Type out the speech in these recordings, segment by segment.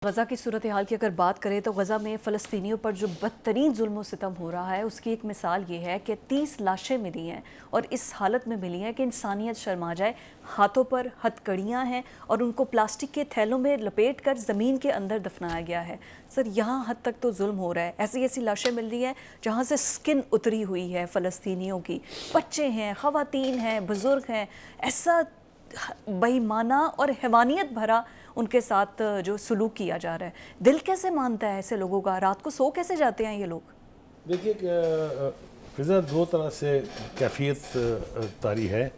غزہ کی صورتحال کی اگر بات کریں تو غزہ میں فلسطینیوں پر جو بدترین ظلم و ستم ہو رہا ہے اس کی ایک مثال یہ ہے کہ 30 لاشیں ملی ہیں اور اس حالت میں ملی ہیں کہ انسانیت شرما جائے. ہاتھوں پر ہتھکڑیاں ہیں اور ان کو پلاسٹک کے تھیلوں میں لپیٹ کر زمین کے اندر دفنایا گیا ہے. سر یہاں حد تک تو ظلم ہو رہا ہے. ایسی ایسی لاشیں مل رہی ہیں جہاں سے سکن اتری ہوئی ہے فلسطینیوں کی. بچے ہیں، خواتین ہیں، بزرگ ہیں. ایسا بے ایمانہ اور حیوانیت بھرا ان کے ساتھ جو سلوک کیا جا رہا ہے. دل کیسے مانتا ہے ایسے لوگوں کا؟ رات کو سو کیسے جاتے ہیں یہ لوگ؟ دیکھیے کہ فضا دو طرح سے کیفیت طاری ہے،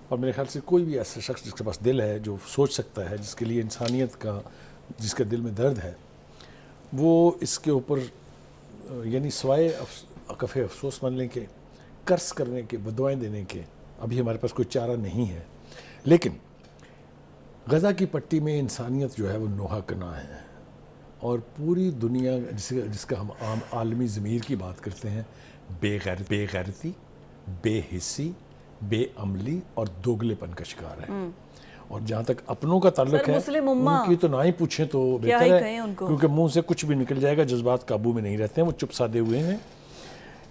اور میرے خیال سے کوئی بھی ایسا شخص جس کے پاس دل ہے، جو سوچ سکتا ہے، جس کے لیے انسانیت کا، جس کے دل میں درد ہے، وہ اس کے اوپر یعنی سوائے کف افسوس ماننے کے، قرض کرنے کے، بدوائیں دینے کے ابھی ہمارے پاس کوئی چارہ نہیں ہے. لیکن غزہ کی پٹی میں انسانیت جو ہے وہ نوحہ کنا ہے، اور پوری دنیا جس کا ہم عام عالمی ضمیر کی بات کرتے ہیں، بے غیرتی، بے حسی، بے عملی اور دوگلے پن کا شکار ہے. اور جہاں تک اپنوں کا تعلق ہے ان کی تو نہ ہی پوچھیں تو بہتر ہے، کیونکہ منہ سے کچھ بھی نکل جائے گا. جذبات قابو میں نہیں رہتے ہیں، وہ چپ سادے ہوئے ہیں.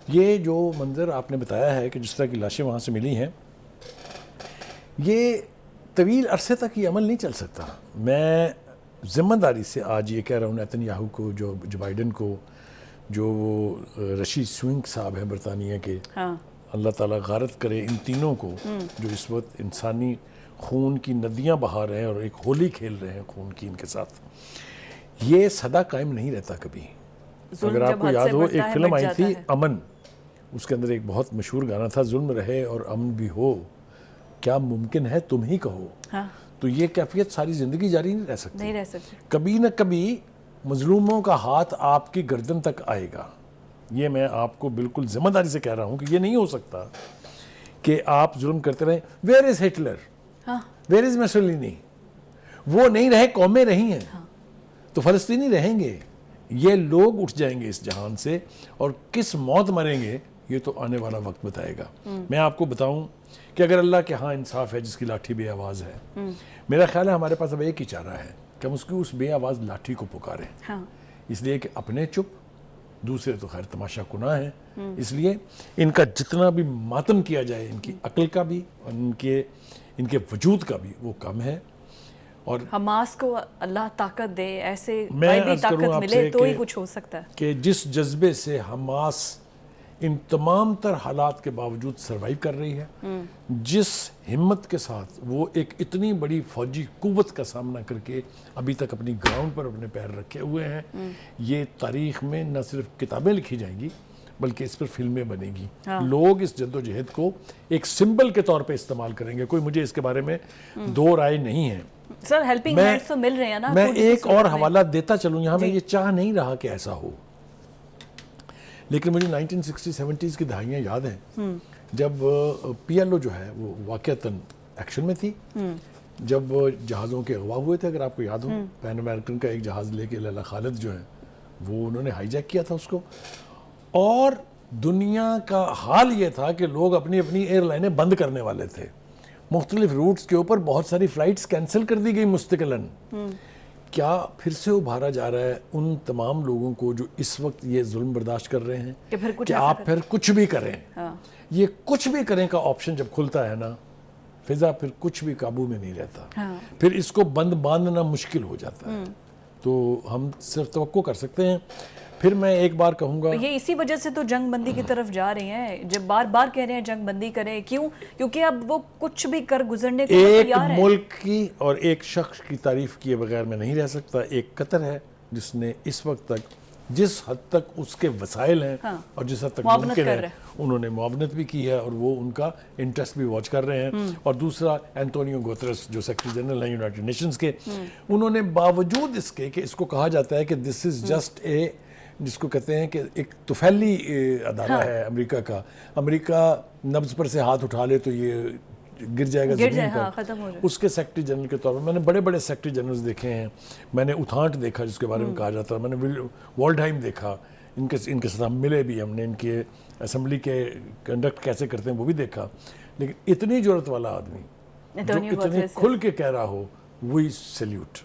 یہ جو منظر آپ نے بتایا ہے کہ جس طرح کی لاشیں وہاں سے ملی ہیں، یہ طویل عرصے تک یہ عمل نہیں چل سکتا. میں ذمہ داری سے آج یہ کہہ رہا ہوں نیتن یاہو کو، جو بائیڈن کو، جو وہ رشی سونک صاحب ہیں برطانیہ کے، اللہ تعالیٰ غارت کرے ان تینوں کو جو اس وقت انسانی خون کی ندیاں بہا رہے ہیں اور ایک ہولی کھیل رہے ہیں خون کی ان کے ساتھ. یہ سدا قائم نہیں رہتا کبھی. اگر آپ کو یاد ہو ایک فلم آئی تھی امن، اس کے اندر ایک بہت مشہور گانا تھا، ظلم رہے اور امن بھی ہو، کیا ممکن ہے تم ہی کہو. تو یہ کیفیت ساری زندگی جاری نہیں رہ سکتی. کبھی نہ کبھی مظلوموں کا ہاتھ آپ کی گردن تک آئے گا. یہ میں آپ کو بالکل ذمہ داری سے کہہ رہا ہوں کہ یہ نہیں ہو سکتا کہ آپ ظلم کرتے رہیں. Where is Hitler, where is Mussolini? وہ نہیں رہے، قومیں رہی ہیں، تو فلسطینی رہیں گے. یہ لوگ اٹھ جائیں گے اس جہان سے، اور کس موت مریں گے یہ تو آنے والا وقت بتائے گا. میں آپ کو بتاؤں کہ اگر اللہ کے ہاں انصاف ہے جس کی لاٹھی بے آواز ہے، میرا خیال ہے ہمارے پاس اب ایک ہی چارہ ہے کہ ہم اس بے آواز لاٹھی کو پکاریں. اس لیے کہ اپنے چپ، دوسرے تو خیر تماشا کناں ہیں. اس لیے ان کا جتنا بھی ماتم کیا جائے، ان کی عقل کا بھی اور ان کے وجود کا بھی، وہ کم ہے. اور حماس کو اللہ طاقت دے، ایسے غیبی طاقت ملے تو ہی کچھ ہو سکتا ہے. کہ جس جذبے سے حماس ان تمام تر حالات کے باوجود سروائیو کر رہی ہے، جس ہمت کے ساتھ وہ ایک اتنی بڑی فوجی قوت کا سامنا کر کے ابھی تک اپنی گراؤنڈ پر اپنے پیر رکھے ہوئے ہیں، یہ تاریخ میں نہ صرف کتابیں لکھی جائیں گی بلکہ اس پر فلمیں بنے گی. لوگ اس جد و جہد کو ایک سمبل کے طور پہ استعمال کریں گے. کوئی مجھے اس کے بارے میں دو رائے نہیں ہے. سر ہیلپنگ ہینڈز تو مل رہے ہیں نا. میں ایک اور حوالہ دیتا چلوں یہاں. میں یہ چاہ نہیں رہا کہ ایسا ہو، لیکن مجھے 1960-70s کی دہائیاں یاد ہیں جب پی ایل او جو ہے وہ واقعتاً ایکشن میں تھی. جب جہازوں کے اغوا ہوئے تھے، اگر آپ کو یاد ہو، پین امریکن کا ایک جہاز لے کے لیلہ خالد جو ہیں وہ انہوں نے ہائی جیک کیا تھا اس کو، اور دنیا کا حال یہ تھا کہ لوگ اپنی ایئر لائنیں بند کرنے والے تھے. مختلف روٹس کے اوپر بہت ساری فلائٹس کینسل کر دی گئی مستقلاً. کیا پھر سے ابھارا جا رہا ہے ان تمام لوگوں کو جو اس وقت یہ ظلم برداشت کر رہے ہیں کہ آپ پھر کچھ بھی کریں؟ یہ کچھ بھی کریں کا آپشن جب کھلتا ہے نا فضا، پھر کچھ بھی قابو میں نہیں رہتا. پھر اس کو بند باندھنا مشکل ہو جاتا ہے. تو ہم صرف توقع کر سکتے ہیں. پھر میں ایک بار کہوں گا، یہ اسی وجہ سے تو جنگ بندی کی طرف جا رہے ہیں، جب بار بار کہہ رہے ہیں جنگ بندی کریں. کیوں؟ کیونکہ اب وہ کچھ بھی کر گزرنے کو تیار ہیں. ایک ملک کی اور ایک شخص کی تعریف کیے بغیر میں نہیں رہ سکتا. ایک قطر ہے جس نے اس وقت تک، جس حد تک اس کے وسائل ہیں اور جس حد تک ممکن ہے، انہوں نے معاونت بھی کی ہے اور وہ ان کا انٹرسٹ بھی واچ کر رہے ہیں. اور دوسرا اینٹونیو گوترس جو سیکرٹری جنرل ہیں یونائٹڈ نیشنز کے، انہوں نے باوجود اس کے کہ اس کو کہا جاتا ہے کہ دس از جسٹ اے، جس کو کہتے ہیں کہ ایک طفیلی ادارہ ہے امریکہ کا، امریکہ نبض پر سے ہاتھ اٹھا لے تو یہ گر جائے گا زمین پر. اس کے سیکرٹری جنرل کے طور پر میں نے بڑے بڑے سیکرٹری جنرلز دیکھے ہیں. میں نے اتھانٹ دیکھا جس کے بارے میں کہا جاتا ہے، میں نے والڈہائم دیکھا، ان کے ساتھ ہم ملے بھی، ہم نے ان کے اسمبلی کے کنڈکٹ کیسے کرتے ہیں وہ بھی دیکھا. لیکن اتنی جرأت والا آدمی جو اتنی کھل کے کہہ رہا ہو، وی سیلیوٹ.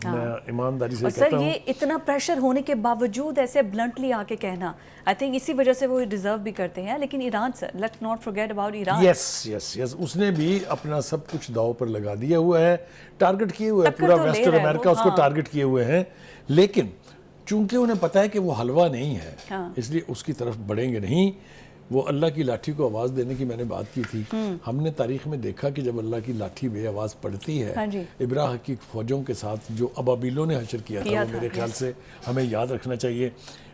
میں ایمانداری سے اور کہتا سر ہوں. یہ اتنا پریشر ہونے کے باوجود ایسے بلنٹلی آ کے کہنا آئی تھنک اسی وجہ سے وہ ڈیزرو بھی کرتے ہیں. لیکن Iran sir let's not forget about Iran. Yes اس نے بھی اپنا سب کچھ داؤ پر لگا دیا ہوا ہے, ٹارگٹ کیے ہوئے ہیں, پورا ویسٹرن امریکہ اس کو ٹارگٹ کیے ہوئے ہیں. لیکن چونکہ انہیں پتا ہے کہ وہ حلوہ نہیں ہے, اس لیے اس کی طرف بڑھیں گے نہیں. وہ اللہ کی لاٹھی کو آواز دینے کی میں نے بات کی تھی. ہم نے تاریخ میں دیکھا کہ جب اللہ کی لاٹھی بے آواز پڑتی ہے, ابراہ کی فوجوں کے ساتھ جو ابابیلوں نے حشر کیا تھا, وہ میرے خیال سے ہمیں یاد رکھنا چاہیے.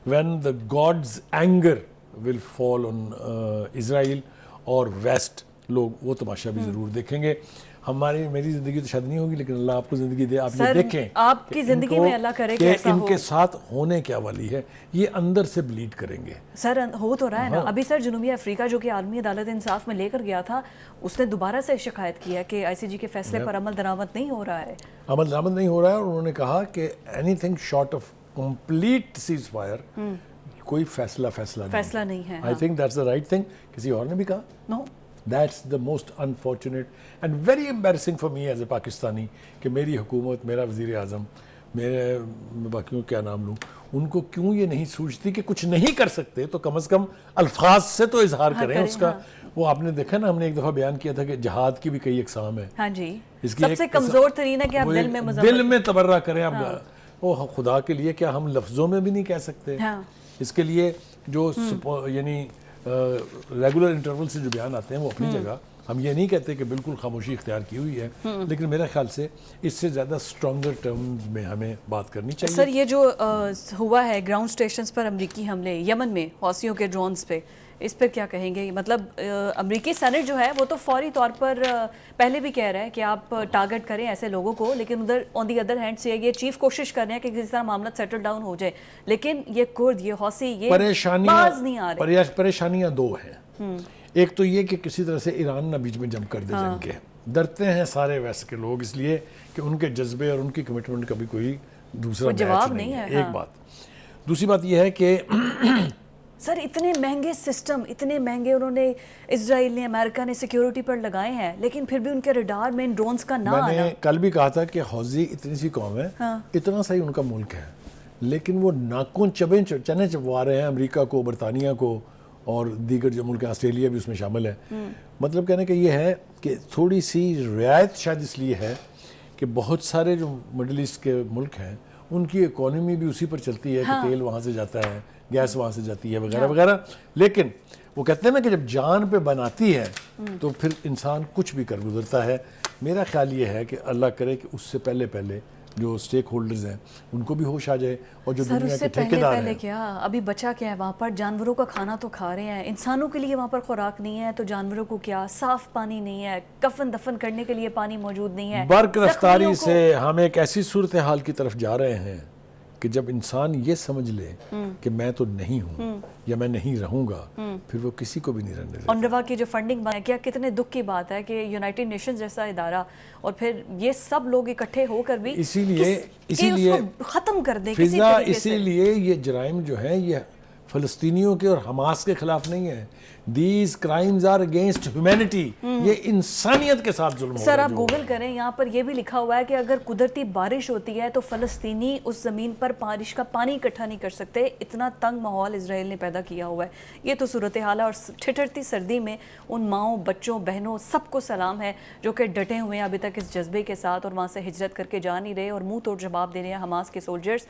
when the God's anger will fall on Israel اور ویسٹ, لوگ وہ تماشا بھی ضرور دیکھیں گے. میری زندگی تو شاید نہیں ہوگی, لیکن اللہ آپ کو زندگی دے, آپ یہ دیکھیں آپ کی زندگی میں اللہ کرے کہ ان کے ساتھ ہونے کیا والی ہے, یہ اندر سے بلیڈ کریں گے. سر ہو تو رہا ہے نا. ابھی سر جنوبی افریقہ جو کہ عالمی عدالت انصاف میں لے کر گیا تھا, اس نے دوبارہ سے شکایت کی ہے کہ آئی سی جی کے فیصلے پر عمل درآمد نہیں ہو رہا ہے. عمل درآمد نہیں ہو رہا ہے, اور انہوں نے کہا کہ any thing short of complete cease fire, کوئی فیصلہ نہیں ہے. I think that's the right thing. کسی اور نے بھی کہا نو. That's the most unfortunate and very embarrassing for me as a Pakistani کہ میری حکومت, میرا وزیر اعظم, میرے باقیوں کیا نام لوں, ان کو کیوں یہ نہیں سوچتی کہ کچھ نہیں کر سکتے تو کم از کم الفاظ سے تو اظہار کریں اس کا. وہ آپ نے دیکھا نا, ہم نے ایک دفعہ بیان کیا تھا کہ جہاد کی بھی کئی اقسام ہیں. ہاں جی, سب سے کمزور ترین ہے کہ آپ دل میں تبرہ کریں. آپ وہ خدا کے لیے کیا ہم لفظوں میں بھی نہیں کہہ سکتے. اس کے لیے جو یعنی ریگولر انٹرول سے جو بیان آتے ہیں وہ اپنی جگہ, ہم یہ نہیں کہتے کہ بالکل خاموشی اختیار کی ہوئی ہے, لیکن میرے خیال سے اس سے زیادہ اسٹرانگر ٹرمز میں ہمیں بات کرنی چاہیے. سر یہ جو ہوا ہے گراؤنڈ اسٹیشنز پر امریکی حملے یمن میں حوثیوں کے ڈرونز پہ, اس پر کیا کہیں گے؟ مطلب امریکی سینٹ جو ہے وہ تو فوری طور پر پہلے بھی کہہ رہا ہے کہ آپ ٹارگٹ کریں ایسے لوگوں کو, لیکن ادھر آن دی ادر ہینڈ سے یہ چیف کوشش کر رہے ہیں کہ کسی طرح معاملہ سیٹل ڈاؤن ہو جائے, لیکن یہ کرد, یہ حوثی, یہ باز نہیں آ رہے. پریشانیاں دو ہیں. ایک تو یہ کہ کسی طرح سے ایران نہ بیچ میں جمپ کر دے جنگ کے. ڈرتے ہیں سارے ویسٹ کے لوگ اس لیے کہ ان کے جذبے اور ان کی کمٹمنٹ کا بھی کوئی دوسرا جواب نہیں ہے. ایک بات. دوسری بات یہ ہے کہ سر اتنے مہنگے سسٹم, اتنے مہنگے انہوں نے اسرائیل نے, امریکہ نے سیکیورٹی پر لگائے ہیں, لیکن پھر بھی ان کے ریڈار میں ان ڈرونز کا نہ آنا. میں نے کل بھی کہا تھا کہ حوثی اتنی سی قوم ہے, اتنا سا ہی ان کا ملک ہے, لیکن وہ ناکوں چنے چبوا رہے ہیں امریکہ کو, برطانیہ کو, اور دیگر جو ملک ہیں, آسٹریلیا بھی اس میں شامل ہے. مطلب کہنے کا یہ ہے کہ تھوڑی سی رعایت شاید اس لیے ہے کہ بہت سارے جو مڈل ایسٹ کے ملک ہیں ان کی اکانومی بھی اسی پر چلتی ہے کہ تیل وہاں سے جاتا ہے, گیس وہاں سے جاتی ہے, وغیرہ وغیرہ. لیکن وہ کہتے ہیں نا کہ جب جان پہ بناتی ہے تو پھر انسان کچھ بھی کر گزرتا ہے. میرا خیال یہ ہے کہ اللہ کرے کہ اس سے پہلے جو سٹیک ہولڈرز ہیں ان کو بھی ہوش آ جائے, اور جو دنیا کے ٹھیکیدار ہیں. کیا ابھی بچا کیا ہے وہاں پر؟ جانوروں کا کھانا تو کھا رہے ہیں, انسانوں کے لیے وہاں پر خوراک نہیں ہے, تو جانوروں کو کیا؟ صاف پانی نہیں ہے, کفن دفن کرنے کے لیے پانی موجود نہیں ہے. برق رفتاری سے ہم ایک ایسی صورتحال کی طرف جا رہے ہیں کہ جب انسان یہ سمجھ لے کہ میں تو نہیں ہوں یا میں نہیں رہوں گا, پھر وہ کسی کو بھی نہیں رہنے دیتا. اونروا کی جو فنڈنگ بنا, کیا کتنے دکھ کی بات ہے کہ یونائٹڈ نیشنز جیسا ادارہ اور پھر یہ سب لوگ اکٹھے ہو کر بھی اسی لیے ختم کر دیں کسی طریقے سے. اسی لیے یہ جرائم جو ہیں یہ فلسطینیوں کے اور حماس کے خلاف نہیں ہے. These crimes are against humanity. یہ انسانیت کے ساتھ ظلم ہو رہا ہے. سر آپ گوگل کریں, یہاں پر یہ بھی لکھا ہوا ہے کہ اگر قدرتی بارش ہوتی ہے تو فلسطینی اس زمین پر بارش کا پانی اکٹھا نہیں کر سکتے. اتنا تنگ ماحول اسرائیل نے پیدا کیا ہوا ہے. یہ تو صورتحال ہے, اور ٹھٹھرتی سردی میں ان ماؤں, بچوں, بہنوں سب کو سلام ہے جو کہ ڈٹے ہوئے ہیں ابھی تک اس جذبے کے ساتھ, اور وہاں سے ہجرت کر کے جا نہیں رہے اور منہ توڑ جواب دے رہے ہیں حماس کے سولجرز.